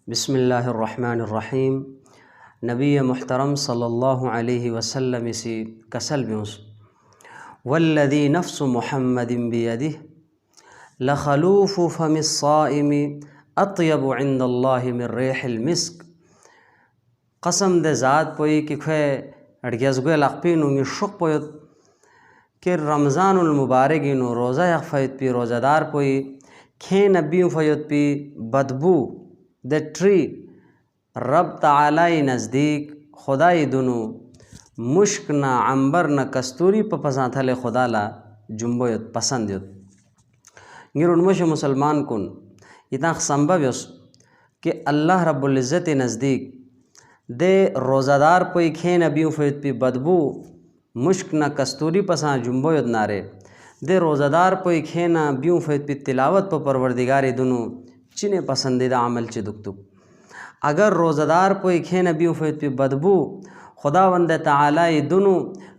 बिस्मिल्लाहिर्रहमानिर्रहीम। नबी मुहतरम सल्लल्लाहु अलैहि वसल्लम इसी कसल ब्यूस वल्लदी नफ्स मुहम्मदिन बियदिह लखलूफ़ु फ़मिस्साइमि अत्यबु इंदल्लाहि मिन रिहिल मिस्क। कसम दे ज़ात पोई कि खे अड़गज़गो लक़पीनुंगी शुक पोयत कि रमज़ानुल मुबारकिनु रोज़ा यफ़यत पी रोज़ादार पोई खे नबियों फ़यत पी बदबू द ट्री रब तालाई नज़दीक खुदाई दुनु मुश्क न अंबर न कस्तूरी पपसा थले खुदाला जुम्बोयत पसंद युत गिरुनमुश मुसलमान कुन इतना संभव यस कि अल्लाह रब्बुल इज़्ज़त नज़दीक दे रोज़ादार पोई खे नबियों फ़यत पी बदबू मुश्क न कस्तूरी पसा जुम्बोयत नारे दे रोज़ादार पोई खे नबियों फ़यत पी तिलावत प परवरदिगारी दुनु चिने पसंदीदा अमल चे दुक्तुक। अगर रोज़ादार पोई खे नबियों फ़यत पी बदबू खुदावंद तालाई दुनु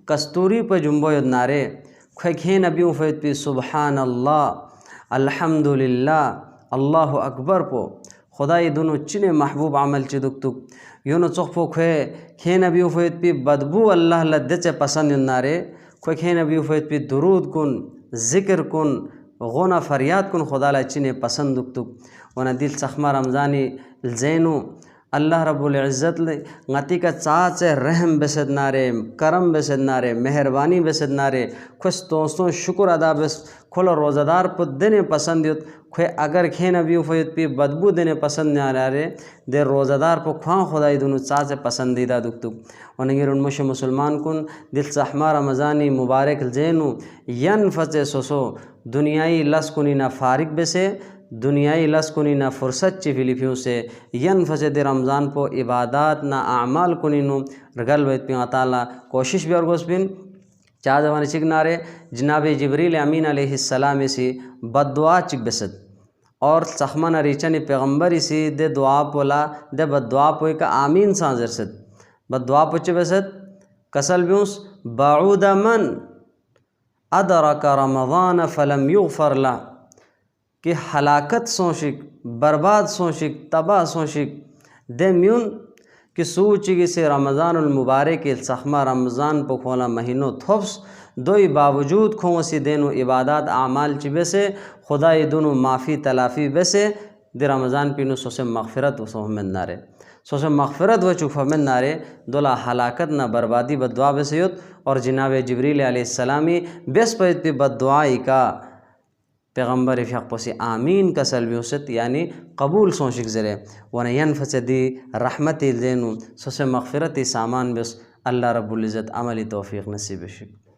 कस्तूरी पर जुम्बोयत नारे खे नबियों फ़यत पी सुबहान अल्लाह अल्हम्दुलिल्लाह अल्लाहु अकबर पो खुदाई दुनु चिने महबूब अमल चे दुक्तुक। योनो चोखपो खे नबियों फ़यत पी बदबू अल्लाह लद्दे चे पसंद नारे खे नबियों फ़यत पी दुरूद कुन ज़िक्र कुन गोना फरियाद कुन खुदाला चिने पसंद दुक्तुक। वना दिल सखमा रमज़ानी ज़ैनु अल्लाह रब्बुल इज़्ज़त गति का चाचे रहम बेसद नारे करम बेसद नारे मेहरबानी बेसद नारे खुश दोस्तों शुक्र अदा बस खोलो रोज़ादार पर देने पसंद युत खे अगर खे नबियों फ़यत पी बदबू देने पसंद नारे दे रोज़ादार पर ख्वां खुदाई दुनु चाचे पसंदीदा दुक्तुक। वनगिर उनमुश मुसलमान कुन दिल सहमा रमज़ानी मुबारक ज़ैनु यन फचे सोसो दुनियाई लस्कुनी ना फारिग बेसे दुनियाई लस्कुनी ना फुर्सत ची फिलिपियों से यन फसे दे रमज़ान पो इबादात ना आमाल कुनिनु रगल वैत पिया ताला कोशिश भी अर्गोस बिन चा जवानी चिक नारे जनाब जिब्रील अमीन अलैहिस्सलाम सी बद्दुआ चिक बेसद और सखमन रिचनी पैगम्बर सी दे दुआ पोला दे बद्दुआ पोई का आमीन सांजर सद बद्दुआ पोचे बेसद कसल ब्यूस बाऊद मन अदरक रमज़ान फलम युग़फर ला कि हलाकत सोशिक बर्बाद सोशिक तबाह सोशिक दे म्यून कि सूची से रमज़ानुल मुबारक सखमा रमज़ान पर खोला महीनों थोप्स दोई बावजूद खोसी देनु इबादत आमाल चिबे से खुदाई दुनु माफ़ी तलाफ़ी बेसे दे रमज़ान पीनु सोसे मग़फ़िरत व सोहमन नारे सोसे मग़फ़िरत व चुफ़मन नारे दोला हलाकत न बर्बादी बद्दुआ बेसयुत और जनाब जिब्रील अलैहिस्सलामी बेस पैत पे बद्दुआई का पैगम्बर फ़ियाक़पोसी आमीन का सलव्यूसत यानी कबूल सोशिक ज़रे वन यन फसदी रहमत ज़ैनु सोसे मग़फ़िरत सामान बस अल्लाह रब्बुल इज़्ज़त अमली तौफ़ीक़ नसीब शिक।